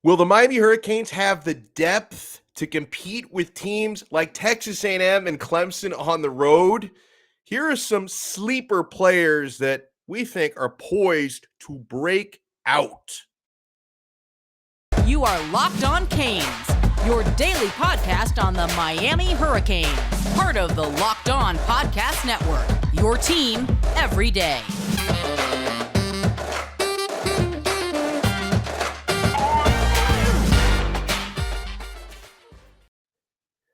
Will the Miami Hurricanes have the depth to compete with teams like Texas A&M and Clemson on the road? Here are some sleeper players that we think are poised to break out. You are Locked On Canes, your daily podcast on the Miami Hurricanes, part of the Locked On Podcast Network, your team every day.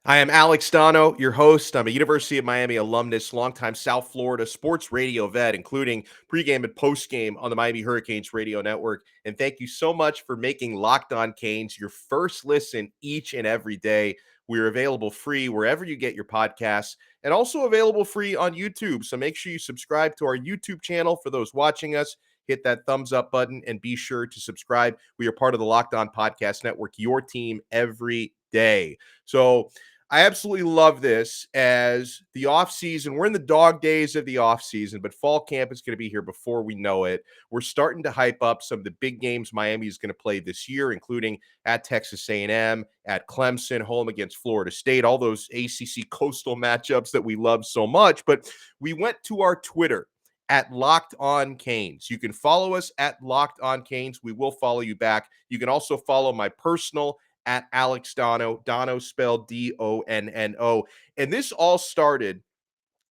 I am Alex Donno, your host. I'm a University of Miami alumnus, longtime South Florida sports radio vet, including pregame and postgame on the Miami Hurricanes radio network. And thank you so much for making Locked On Canes your first listen each and every day. We're available free wherever you get your podcasts and also available free on YouTube. So make sure you subscribe to our YouTube channel for those watching us. Hit that thumbs up button and be sure to subscribe. We are part of the Locked On Podcast Network, your team every day. So I absolutely love this as the offseason. We're in the dog days of the offseason, but fall camp is going to be here before we know it. We're starting to hype up some of the big games Miami is going to play this year, including at Texas A&M, at Clemson, home against Florida State, all those ACC coastal matchups that we love so much. But we went to our Twitter at Locked On Canes. You can follow us at Locked On Canes. We will follow you back. You can also follow my personal at Alex Donno, Donno spelled Donno. And this all started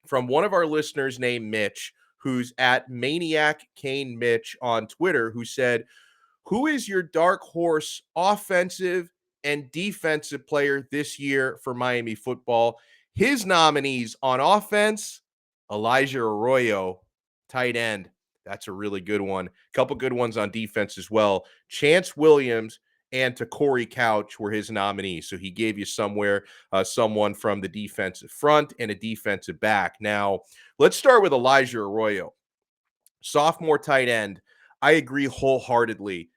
from one of our listeners named Mitch, who's at Maniac Cane Mitch on Twitter, who said, "Who is your dark horse offensive and defensive player this year for Miami football?" His nominees on offense: Elijah Arroyo, tight end. That's a really good one. A couple good ones on defense as well. Chance Williams and to Corey Couch were his nominees. So he gave you someone from the defensive front and a defensive back. Now, let's start with Elijah Arroyo, sophomore tight end. I agree wholeheartedly.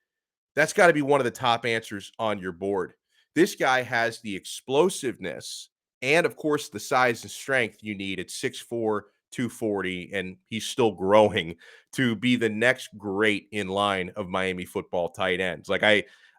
That's got to be one of the top answers on your board. This guy has the explosiveness and, of course, the size and strength you need at 6'4", 240, and he's still growing to be the next great in line of Miami football tight ends.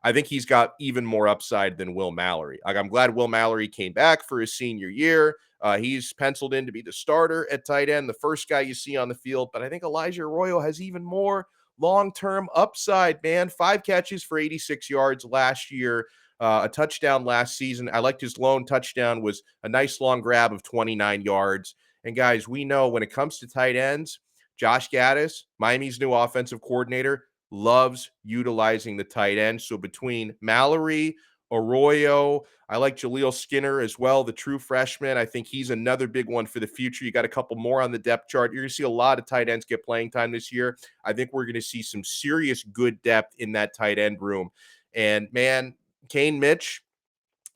I think he's got even more upside than Will Mallory. I'm glad Will Mallory came back for his senior year. He's penciled in to be the starter at tight end, the first guy you see on the field. But I think Elijah Arroyo has even more long-term upside, man. 5 catches for 86 yards last year, a touchdown last season. I liked his lone touchdown was a nice long grab of 29 yards. And guys, we know when it comes to tight ends, Josh Gaddis, Miami's new offensive coordinator, loves utilizing the tight end. So between Mallory, Arroyo, I like Jaleel Skinner as well, the true freshman. I think he's another big one for the future. You got a couple more on the depth chart. You're going to see a lot of tight ends get playing time this year. I think we're going to see some serious good depth in that tight end room. And man, Cane Mitch,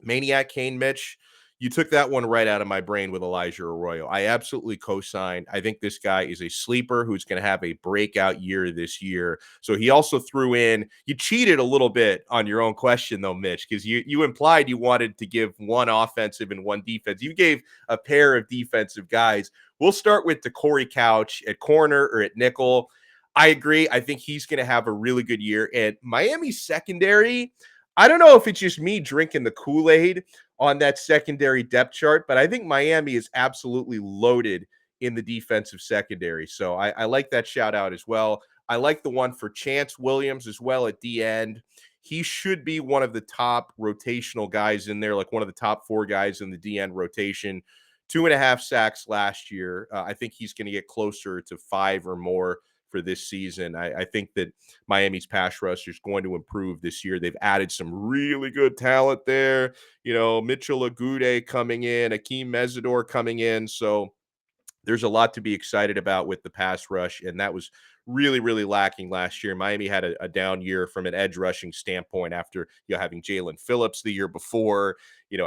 Maniac Cane Mitch, you took that one right out of my brain with Elijah Arroyo. I absolutely co-signed. I think this guy is a sleeper who's going to have a breakout year this year. So he also threw in, you cheated a little bit on your own question though, Mitch, because you implied you wanted to give one offensive and one defense. You gave a pair of defensive guys. We'll start with the Corey Couch at corner or at nickel. I agree. I think he's going to have a really good year. And Miami's secondary, I don't know if it's just me drinking the Kool-Aid on that secondary depth chart, but I think Miami is absolutely loaded in the defensive secondary. So I like that shout out as well. I like the one for Chance Williams as well at the end. He should be one of the top rotational guys in there, like one of the top 4 guys in the DN rotation. 2.5 sacks last year. I think he's going to get closer to 5 or more for this season. I think that Miami's pass rush is going to improve this year. They've added some really good talent there. You know, Mitchell Agude coming in, Akeem Mesidor coming in. So there's a lot to be excited about with the pass rush, and that was really, really lacking last year. Miami had a down year from an edge rushing standpoint after having Jalen Phillips the year before,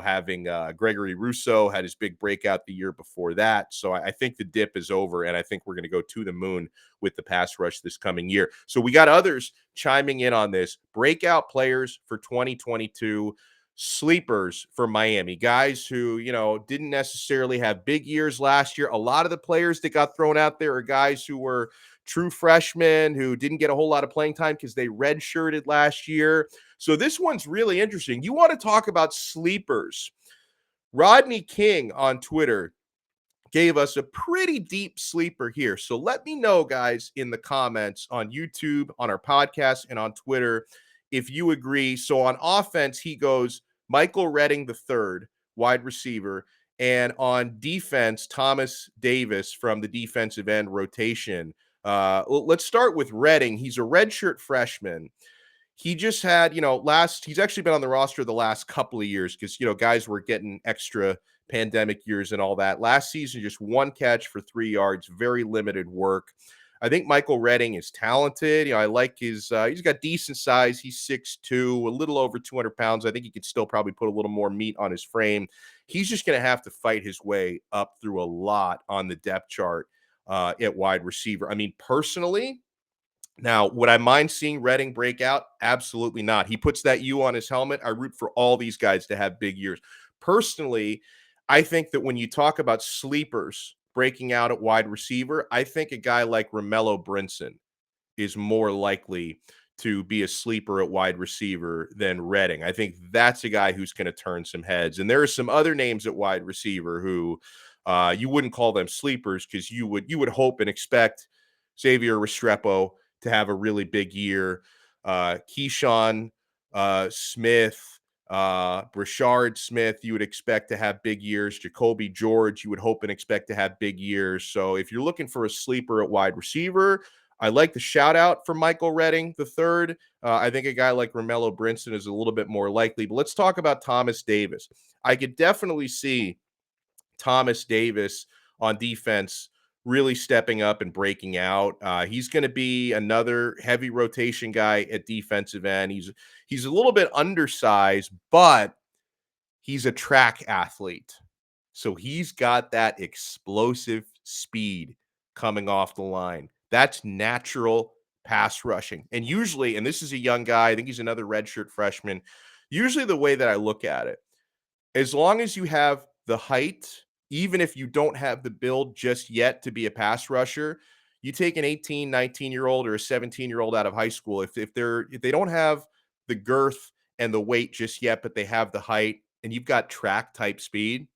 having Gregory Rousseau had his big breakout the year before that. So I think the dip is over, and I think we're going to go to the moon with the pass rush this coming year. So we got others chiming in on this. Breakout players for 2022. Sleepers for Miami, guys who, didn't necessarily have big years last year. A lot of the players that got thrown out there are guys who were true freshman who didn't get a whole lot of playing time because they redshirted last year. So this one's really interesting. You want to talk about sleepers. Rodney King on Twitter gave us a pretty deep sleeper here. So let me know, guys, in the comments on YouTube, on our podcast, and on Twitter if you agree. So on offense, he goes Michael Redding the third, wide receiver. And on defense, Thomas Davis from the defensive end rotation. Let's start with Redding. He's a redshirt freshman. He just had, he's actually been on the roster the last couple of years because, guys were getting extra pandemic years and all that. Last season, just one catch for 3 yards, very limited work. I think Michael Redding is talented. I like his, he's got decent size. He's 6'2", a little over 200 pounds. I think he could still probably put a little more meat on his frame. He's just going to have to fight his way up through a lot on the depth chart at wide receiver. I mean, personally, now, would I mind seeing Redding break out? Absolutely not. He puts that U on his helmet. I root for all these guys to have big years. Personally, I think that when you talk about sleepers breaking out at wide receiver, I think a guy like Romello Brinson is more likely to be a sleeper at wide receiver than Redding. I think that's a guy who's going to turn some heads. And there are some other names at wide receiver who you wouldn't call them sleepers because you would hope and expect Xavier Restrepo to have a really big year. Keyshawn Smith, Brashard Smith, you would expect to have big years. Jacoby George, you would hope and expect to have big years. So if you're looking for a sleeper at wide receiver, I like the shout out for Michael Redding the third. I think a guy like Romello Brinson is a little bit more likely. But let's talk about Thomas Davis. I could definitely see Thomas Davis on defense really stepping up and breaking out. He's going to be another heavy rotation guy at defensive end. He's a little bit undersized, but he's a track athlete. So he's got that explosive speed coming off the line. That's natural pass rushing. And usually, and this is a young guy, I think he's another redshirt freshman. Usually the way that I look at it, as long as you have the height, even if you don't have the build just yet to be a pass rusher, you take an 18, 19-year-old or a 17-year-old out of high school. If they don't have the girth and the weight just yet, but they have the height and you've got track type speed,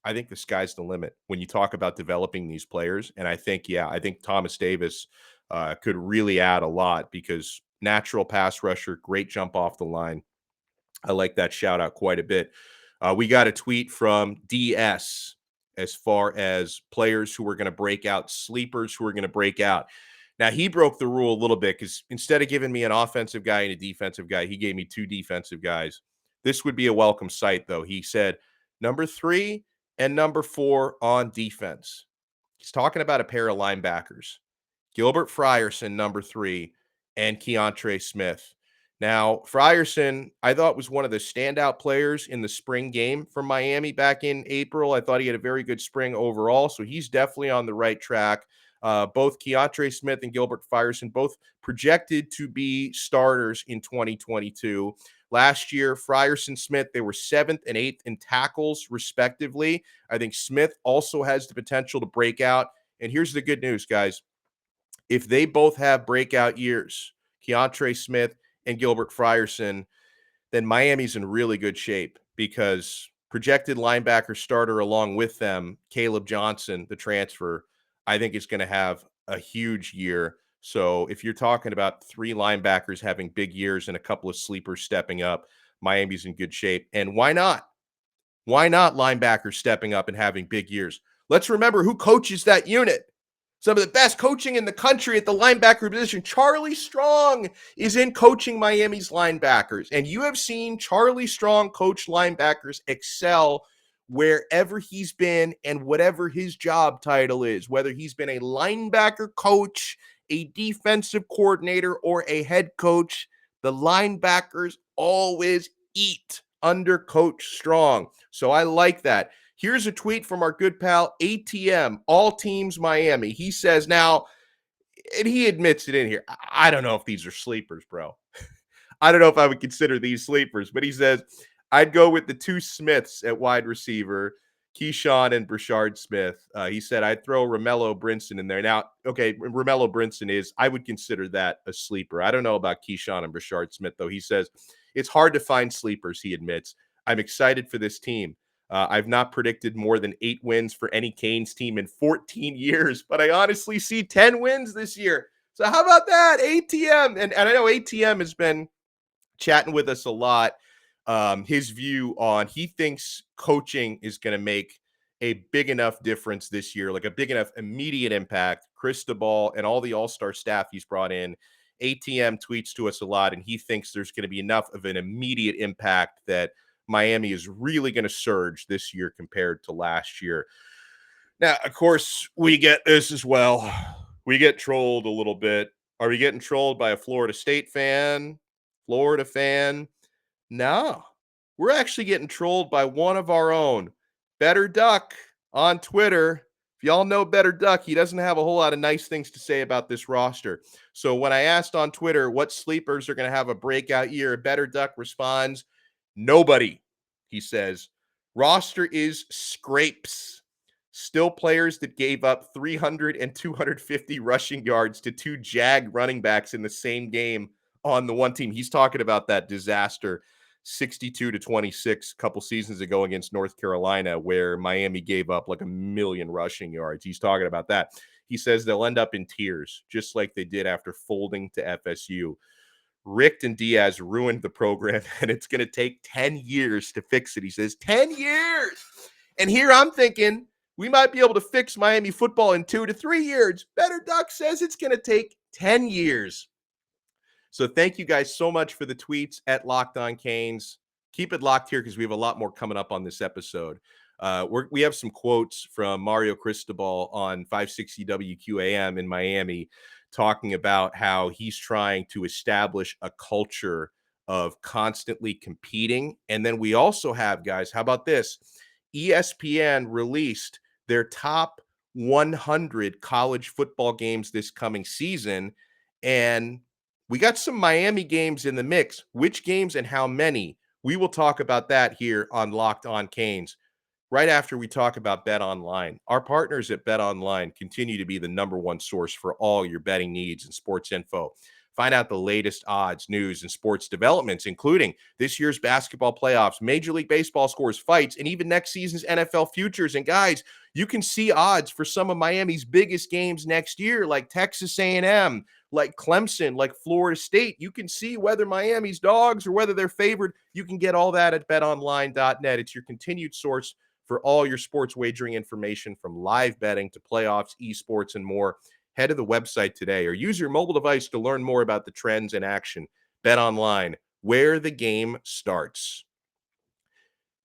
I think the sky's the limit when you talk about developing these players. And I think Thomas Davis could really add a lot because natural pass rusher, great jump off the line. I like that shout out quite a bit. We got a tweet from DS as far as players who are going to break out, sleepers who are going to break out. Now, he broke the rule a little bit because instead of giving me an offensive guy and a defensive guy, he gave me two defensive guys. This would be a welcome sight, though. He said number 3 and number 4 on defense. He's talking about a pair of linebackers, Gilbert Frierson, number 3, and Keontra Smith. Now, Frierson, I thought was one of the standout players in the spring game from Miami back in April. I thought he had a very good spring overall, so he's definitely on the right track. Both Keontra Smith and Gilbert Frierson, both projected to be starters in 2022. Last year, Frierson, Smith, they were 7th and 8th in tackles, respectively. I think Smith also has the potential to break out. And here's the good news, guys. If they both have breakout years, Keontra Smith and Gilbert Frierson, then Miami's in really good shape because projected linebacker starter along with them, Caleb Johnson, the transfer, I think is going to have a huge year. So if you're talking about 3 linebackers having big years and a couple of sleepers stepping up, Miami's in good shape. And why not? Why not linebackers stepping up and having big years? Let's remember who coaches that unit. Some of the best coaching in the country at the linebacker position. Charlie Strong is in coaching Miami's linebackers. And you have seen Charlie Strong coach linebackers excel wherever he's been and whatever his job title is, whether he's been a linebacker coach, a defensive coordinator, or a head coach. The linebackers always eat under Coach Strong. So I like that. Here's a tweet from our good pal, ATM, All Teams Miami. He says now, and he admits it in here, I don't know if these are sleepers, bro. I don't know if I would consider these sleepers, but he says, I'd go with the 2 Smiths at wide receiver, Keyshawn and Brashard Smith. He said, I'd throw Romello Brinson in there. Now, okay, Romello Brinson I would consider that a sleeper. I don't know about Keyshawn and Brashard Smith, though. He says, it's hard to find sleepers, he admits. I'm excited for this team. I've not predicted more than 8 wins for any Canes team in 14 years, but I honestly see 10 wins this year. So how about that? ATM. And I know ATM has been chatting with us a lot. His view on he thinks coaching is going to make a big enough difference this year, like a big enough immediate impact. Cristobal and all the all-star staff he's brought in. ATM tweets to us a lot, and he thinks there's going to be enough of an immediate impact that Miami is really going to surge this year compared to last year. Now, of course, we get this as well. We get trolled a little bit. Are we getting trolled by a Florida State fan? Florida fan? No, we're actually getting trolled by one of our own, Better Duck on Twitter. If y'all know Better Duck, he doesn't have a whole lot of nice things to say about this roster. So when I asked on Twitter what sleepers are going to have a breakout year, Better Duck responds, nobody. He says, roster is scrapes. Still players that gave up 300 and 250 rushing yards to 2 Jag running backs in the same game on the one team. He's talking about that disaster 62-26 a couple seasons ago against North Carolina, where Miami gave up like 1 million rushing yards. He's talking about that. He says they'll end up in tears, just like they did after folding to FSU. Richt and Diaz ruined the program, and it's going to take 10 years to fix it. He says, 10 years. And here I'm thinking we might be able to fix Miami football in 2 to 3 years. Better Duck says it's going to take 10 years. So thank you guys so much for the tweets at Locked On Canes. Keep it locked here because we have a lot more coming up on this episode. We have some quotes from Mario Cristobal on 560 WQAM in Miami talking about how he's trying to establish a culture of constantly competing. And then we also have, guys, how about this? ESPN released their top 100 college football games this coming season. And we got some Miami games in the mix. Which games and how many? We will talk about that here on Locked On Canes right after we talk about BetOnline. Our partners at BetOnline continue to be the #1 source for all your betting needs and sports info. Find out the latest odds, news, and sports developments, including this year's basketball playoffs, Major League Baseball scores, fights, and even next season's NFL futures. And guys, you can see odds for some of Miami's biggest games next year, like Texas A&M, like Clemson, like Florida State. You can see whether Miami's dogs or whether they're favored. You can get all that at betonline.net. It's your continued source for all your sports wagering information, from live betting to playoffs, esports, and more. Head to the website today or use your mobile device to learn more about the trends in action. BetOnline, where the game starts.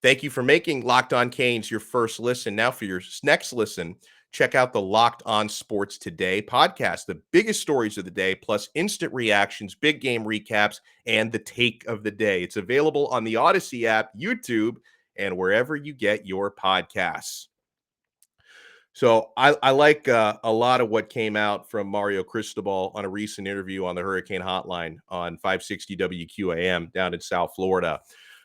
Thank you for making Locked On Canes your first listen. Now for your next listen, check out the Locked On Sports Today podcast, the biggest stories of the day, plus instant reactions, big game recaps, and the take of the day. It's available on the Odyssey app, YouTube, and wherever you get your podcasts. So I like a lot of what came out from Mario Cristobal on a recent interview on the Hurricane Hotline on 560 WQAM down in South Florida.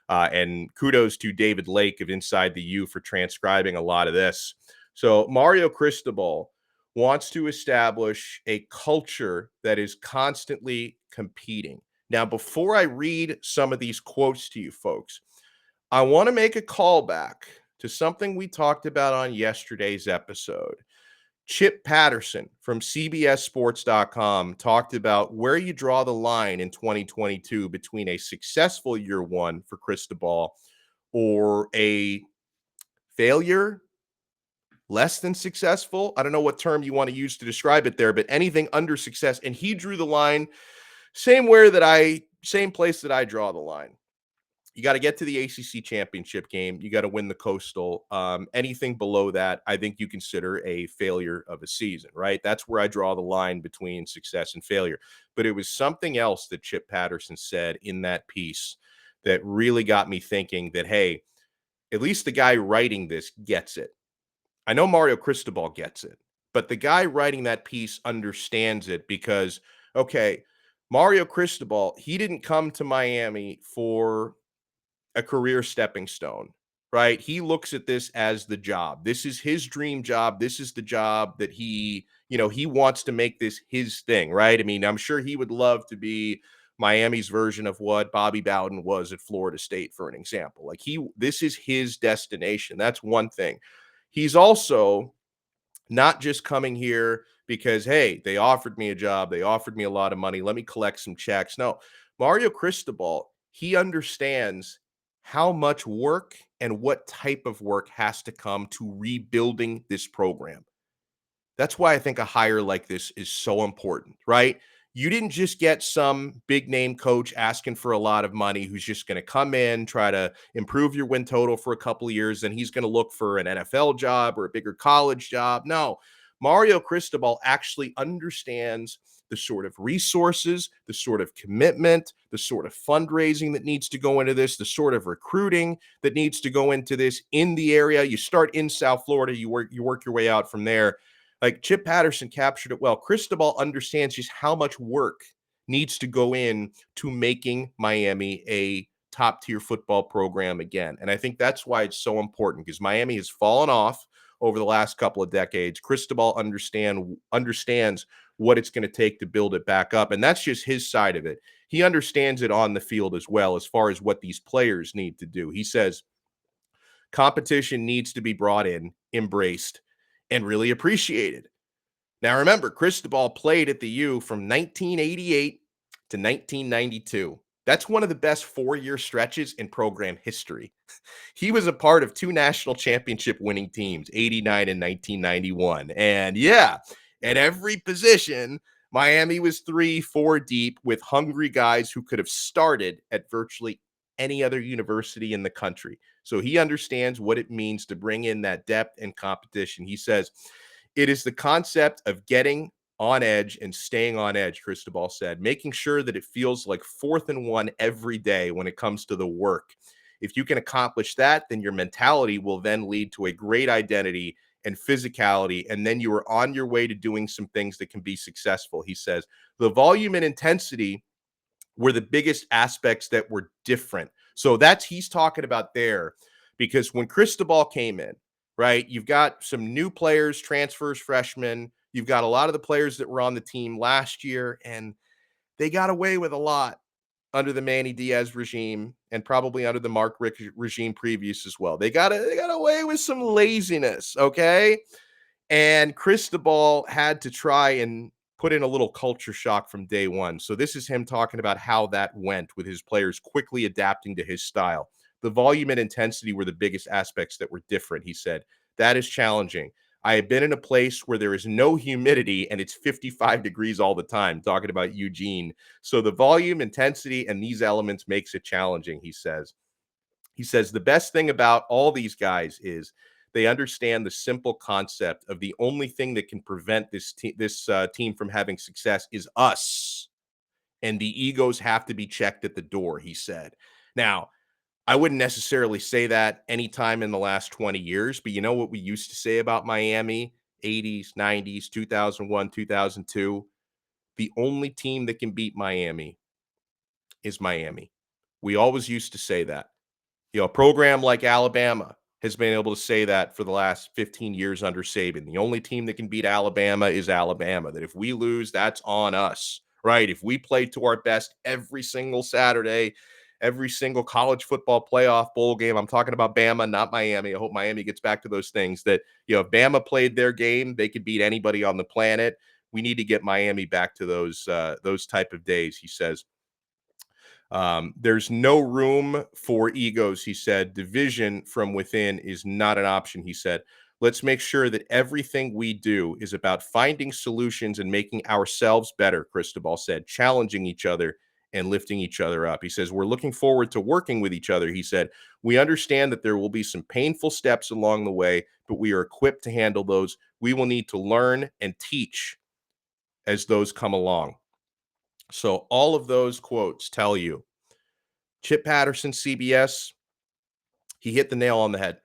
And kudos to David Lake of Inside the U for transcribing a lot of this. So Mario Cristobal wants to establish a culture that is constantly competing. Now, before I read some of these quotes to you folks, I want to make a callback to something we talked about on yesterday's episode. Chip Patterson from CBSSports.com talked about where you draw the line in 2022 between a successful year one for Cristobal or a failure, less than successful. I don't know what term you want to use to describe it there, but anything under success. And he drew the line same place that I draw the line. You got to get to the ACC championship game. You got to win the Coastal. Anything below that, I think you consider a failure of a season, right? That's where I draw the line between success and failure. But it was something else that Chip Patterson said in that piece that really got me thinking that, hey, at least the guy writing this gets it. I know Mario Cristobal gets it, but the guy writing that piece understands it because, okay, Mario Cristobal, he didn't come to Miami for a career stepping stone. right? He looks at this as the job. This is his dream job. This is the job that he wants to make this his thing, right? I mean, I'm sure he would love to be Miami's version of what Bobby Bowden was at Florida State, for an example. Like this is his destination. That's one thing. He's also not just coming here because, hey, they offered me a job, they offered me a lot of money, let me collect some checks. No, Mario Cristobal, he understands how much work and what type of work has to come to rebuilding this program. That's why I think a hire like this is so important, right? You didn't just get some big name coach asking for a lot of money who's just going to come in, try to improve your win total for a couple of years, and he's going to look for an NFL job or a bigger college job. No, Mario Cristobal actually understands the sort of resources, the sort of commitment, the sort of fundraising that needs to go into this, the sort of recruiting that needs to go into this in the area. You start in South Florida, you work your way out from there. Like Chip Patterson captured it well. Cristobal understands just how much work needs to go in to making Miami a top tier football program again. And I think that's why it's so important, because Miami has fallen off over the last couple of decades. Cristobal understands what it's going to take to build it back up. And that's just his side of it. He understands it on the field as well, as far as what these players need to do. He says competition needs to be brought in, embraced, and really appreciated. Now, remember, Cristobal played at the U from 1988 to 1992. That's one of the best four-year stretches in program history. He was a part of two national championship winning teams, 89 and 1991. And yeah, at every position, Miami was 3-4 deep with hungry guys who could have started at virtually any other university in the country. So he understands what it means to bring in that depth and competition. He says, it is the concept of getting on edge and staying on edge, Cristobal said, making sure that it feels like 4th and 1 every day when it comes to the work. If you can accomplish that, then your mentality will then lead to a great identity and physicality, and then you are on your way to doing some things that can be successful. He says the volume and intensity were the biggest aspects that were different. So he's talking about there, because when Cristobal came in, right, you've got some new players, transfers, freshmen. You've got a lot of the players that were on the team last year, and they got away with a lot under the Manny Diaz regime and probably under the Mark Richt regime previous as well. They got away with some laziness, okay? And Cristobal had to try and put in a little culture shock from day one. So this is him talking about how that went with his players quickly adapting to his style. The volume and intensity were the biggest aspects that were different, he said. That is challenging. I have been in a place where there is no humidity and it's 55 degrees all the time, talking about Eugene. So the volume, intensity, and these elements makes it challenging, he says. He says the best thing about all these guys is they understand the simple concept of the only thing that can prevent this team from having success is us. And the egos have to be checked at the door, he said. Now, I wouldn't necessarily say that anytime in the last 20 years, but you know what we used to say about Miami, 80s, 90s, 2001, 2002? The only team that can beat Miami is Miami. We always used to say that. A program like Alabama has been able to say that for the last 15 years under Saban. The only team that can beat Alabama is Alabama. That if we lose, that's on us, right? If we play to our best every single Saturday, every single college football playoff bowl game, I'm talking about Bama, not Miami. I hope Miami gets back to those things that, if Bama played their game, they could beat anybody on the planet. We need to get Miami back to those type of days, he says. There's no room for egos, he said. Division from within is not an option, he said. Let's make sure that everything we do is about finding solutions and making ourselves better, Cristobal said, challenging each other and lifting each other up. He says, we're looking forward to working with each other. He said, we understand that there will be some painful steps along the way, but we are equipped to handle those. We will need to learn and teach as those come along. So all of those quotes tell you Chip Patterson, CBS, he hit the nail on the head.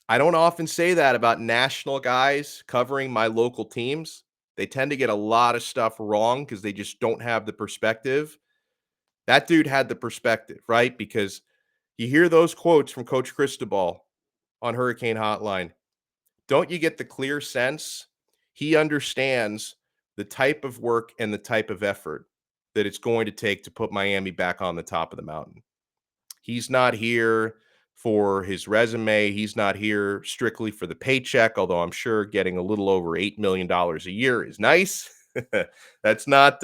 I don't often say that about national guys covering my local teams. They tend to get a lot of stuff wrong because they just don't have the perspective. That dude had the perspective, right? Because you hear those quotes from Coach Cristobal, on Hurricane Hotline, don't you get the clear sense he understands the type of work and the type of effort that it's going to take to put Miami back on the top of the mountain? He's not here for his resume. He's not here strictly for the paycheck, although I'm sure getting a little over $8 million a year is nice. That's not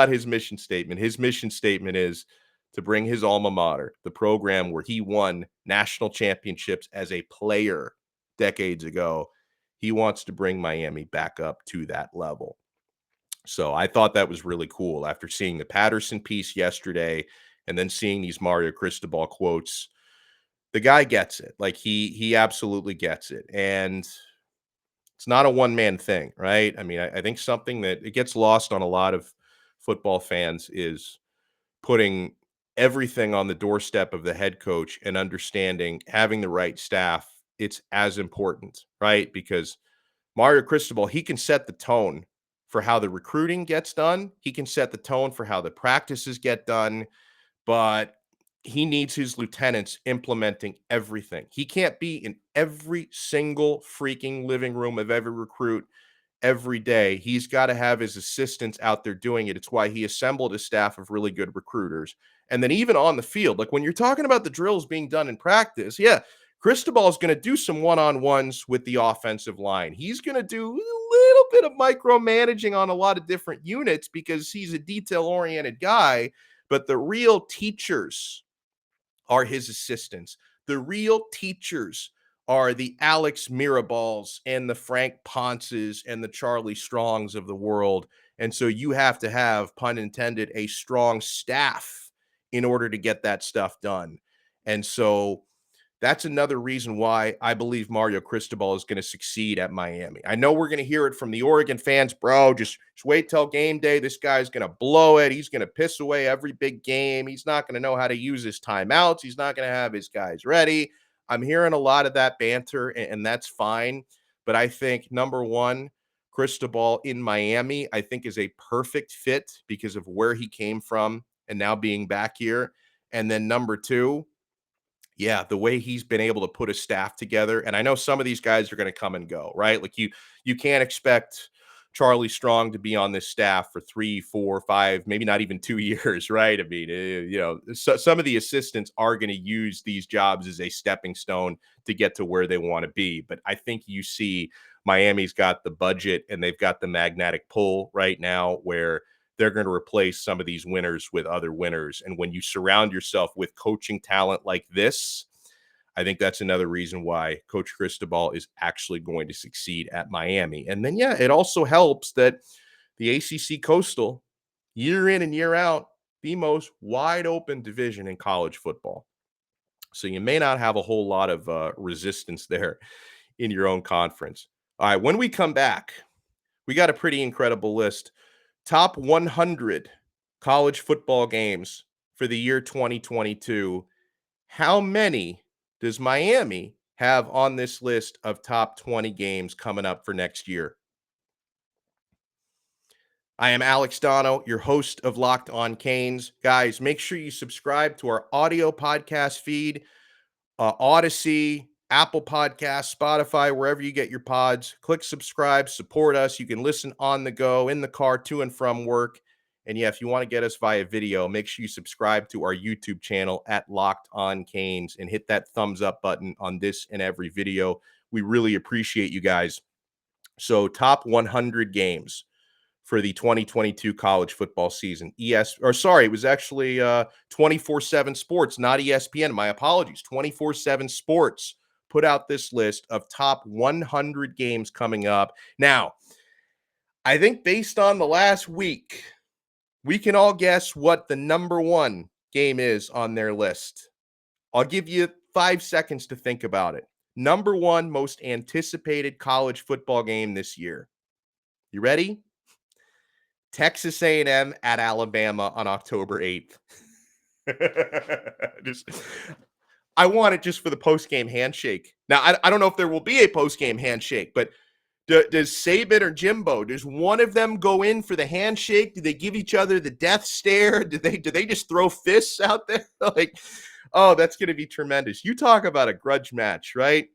his mission statement. His mission statement is to bring his alma mater, the program where he won national championships as a player decades ago. He wants to bring Miami back up to that level. So I thought that was really cool after seeing the Patterson piece yesterday and then seeing these Mario Cristobal quotes. The guy gets it. Like he absolutely gets it. And it's not a one-man thing, right? I mean, I think something that it gets lost on a lot of football fans is putting everything on the doorstep of the head coach and understanding having the right staff. It's as important, right? Because Mario Cristobal, he can set the tone for how the recruiting gets done. He can set the tone for how the practices get done, but he needs his lieutenants implementing everything. He can't be in every single freaking living room of every recruit every day. He's got to have his assistants out there doing it. It's why he assembled a staff of really good recruiters. And then even on the field, like when you're talking about the drills being done in practice, yeah, Cristobal is going to do some one-on-ones with the offensive line. He's going to do a little bit of micromanaging on a lot of different units because he's a detail-oriented guy, but the real teachers are his assistants. The real teachers are the Alex Mirabals and the Frank Ponces and the Charlie Strongs of the world. And so you have to have, pun intended, a strong staff in order to get that stuff done. And so that's another reason why I believe Mario Cristobal is going to succeed at Miami. I know we're going to hear it from the Oregon fans, bro. Just wait till game day. This guy's going to blow it. He's going to piss away every big game. He's not going to know how to use his timeouts. He's not going to have his guys ready. I'm hearing a lot of that banter, and that's fine. But I think, number one, Cristobal in Miami, I think, is a perfect fit because of where he came from and now being back here. And then number two, yeah, the way he's been able to put a staff together. And I know some of these guys are going to come and go, right? Like you can't expect Charlie Strong to be on this staff for 3, 4, 5, maybe not even 2 years, right? I mean, some of the assistants are going to use these jobs as a stepping stone to get to where they want to be. But I think you see Miami's got the budget and they've got the magnetic pull right now where they're going to replace some of these winners with other winners. And when you surround yourself with coaching talent like this, I think that's another reason why Coach Cristobal is actually going to succeed at Miami. And then, yeah, it also helps that the ACC Coastal, year in and year out, the most wide open division in college football. So you may not have a whole lot of resistance there in your own conference. All right, when we come back, we got a pretty incredible list. Top 100 college football games for the year 2022. How many does Miami have on this list of top 20 games coming up for next year? I am Alex Donno, your host of Locked On Canes. Guys, make sure you subscribe to our audio podcast feed, Odyssey, Apple Podcasts, Spotify, wherever you get your pods. Click subscribe, support us. You can listen on the go, in the car, to and from work. And yeah, if you want to get us via video, make sure you subscribe to our YouTube channel at Locked On Canes and hit that thumbs up button on this and every video. We really appreciate you guys. So top 100 games for the 2022 college football season. It was actually 24/7 Sports, not ESPN. My apologies. 24/7 Sports put out this list of top 100 games coming up. Now, I think based on the last week, we can all guess what the number one game is on their list. I'll give you 5 seconds to think about it. Number one most anticipated college football game this year. You ready? Texas A&M at Alabama on October 8th. I want it just for the post-game handshake. Now, I don't know if there will be a post-game handshake, but does Saban or Jimbo, does one of them go in for the handshake? Do they give each other the death stare? Do they just throw fists out there? Oh, that's going to be tremendous. You talk about a grudge match, right?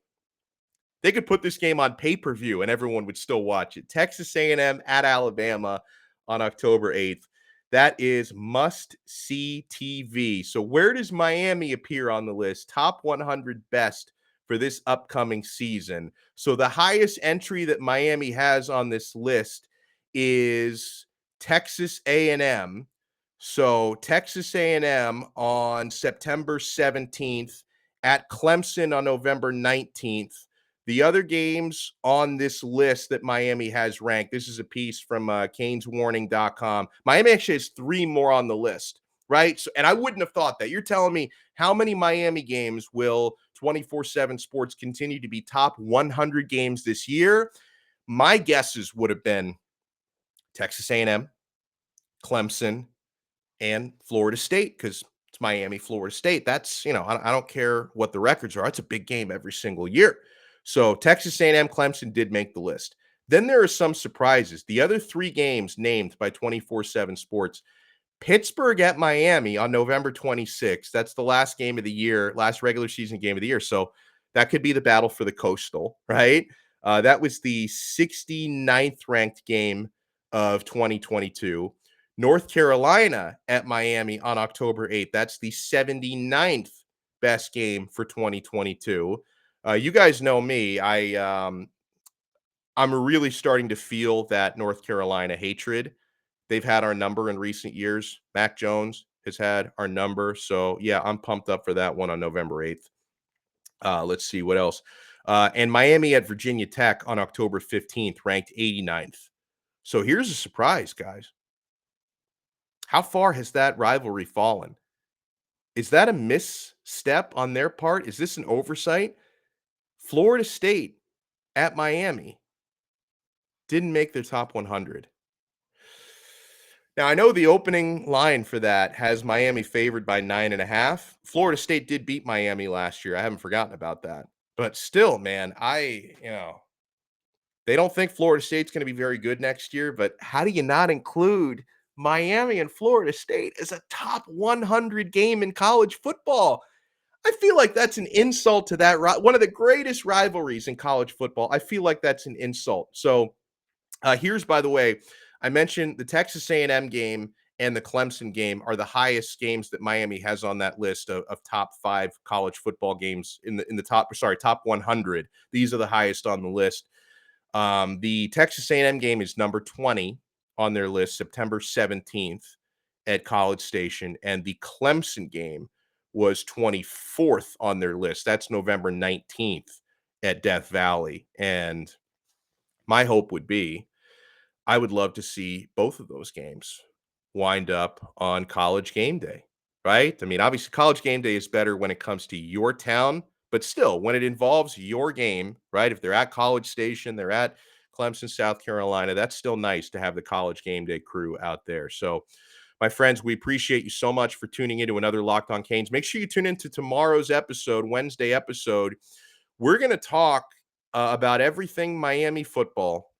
They could put this game on pay-per-view and everyone would still watch it. Texas A&M at Alabama on October 8th. That is must-see TV. So where does Miami appear on the list? Top 100 best for this upcoming season. So the highest entry that Miami has on this list is Texas A&M. So Texas A&M on September 17th, at Clemson on November 19th. The other games on this list that Miami has ranked, this is a piece from caneswarning.com. Miami actually has 3 more on the list, right? So, and I wouldn't have thought that. You're telling me how many Miami games will 24/7 Sports continue to be top 100 games this year? My guesses would have been Texas A&M, Clemson, and Florida State, because it's Miami, Florida State. That's, I don't care what the records are. It's a big game every single year. So Texas A&M, Clemson did make the list. Then there are some surprises. The other 3 games named by 24/7 Sports, Pittsburgh at Miami on November 26th. That's the last game of the year, last regular season game of the year. So that could be the battle for the Coastal, right? That was the 69th ranked game of 2022. North Carolina at Miami on October 8th. That's the 79th best game for 2022. You guys know me. I'm really starting to feel that North Carolina hatred. They've had our number in recent years. Mac Jones has had our number. So, yeah, I'm pumped up for that one on November 8th. Let's see what else. And Miami at Virginia Tech on October 15th, ranked 89th. So here's a surprise, guys. How far has that rivalry fallen? Is that a misstep on their part? Is this an oversight? Florida State at Miami didn't make their top 100. Now, I know the opening line for that has Miami favored by 9.5. Florida State did beat Miami last year. I haven't forgotten about that. But still, man, they don't think Florida State's going to be very good next year. But how do you not include Miami and Florida State as a top 100 game in college football? I feel like that's an insult to that. One of the greatest rivalries in college football. I feel like that's an insult. So here's, by the way, I mentioned the Texas A&M game and the Clemson game are the highest games that Miami has on that list of top 5 college football games in the top 100. These are the highest on the list. The Texas A&M game is number 20 on their list, September 17th at College Station, and the Clemson game was 24th on their list. That's November 19th at Death Valley. And my hope would be, I would love to see both of those games wind up on College Game Day, right? I mean, obviously, College Game Day is better when it comes to your town, but still, when it involves your game, right? If they're at College Station, they're at Clemson, South Carolina, that's still nice to have the College Game Day crew out there. So, my friends, we appreciate you so much for tuning into another Locked On Canes. Make sure you tune into tomorrow's episode, Wednesday episode. We're going to talk about everything Miami football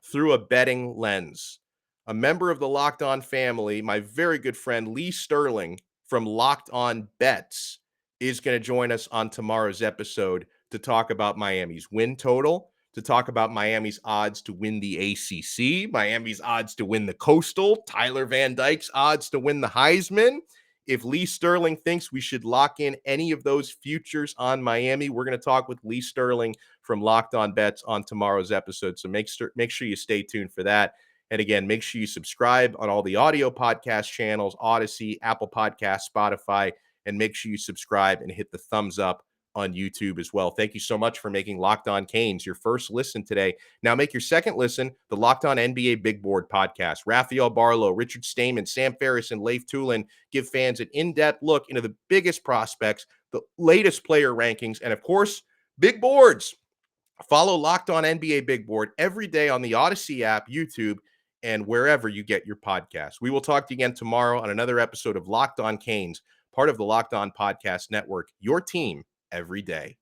through a betting lens. A member of the Locked On family, my very good friend Lee Sterling from Locked On Bets, is going to join us on tomorrow's episode to talk about Miami's win total, to talk about Miami's odds to win the ACC, Miami's odds to win the Coastal, Tyler Van Dyke's odds to win the Heisman. If Lee Sterling thinks we should lock in any of those futures on Miami, we're going to talk with Lee Sterling from Locked On Bets on tomorrow's episode. So make sure you stay tuned for that. And again, make sure you subscribe on all the audio podcast channels, Odyssey, Apple Podcasts, Spotify, and make sure you subscribe and hit the thumbs up on YouTube as well. Thank you so much for making Locked On Canes your first listen today. Now make your second listen the Locked On NBA Big Board podcast. Raphael Barlow, Richard Stamen, Sam Ferris, and Leif Tulin give fans an in-depth look into the biggest prospects, the latest player rankings, and of course, big boards. Follow Locked On NBA Big Board every day on the Odyssey app, YouTube, and wherever you get your podcasts. We will talk to you again tomorrow on another episode of Locked On Canes, part of the Locked On Podcast Network, your team every day.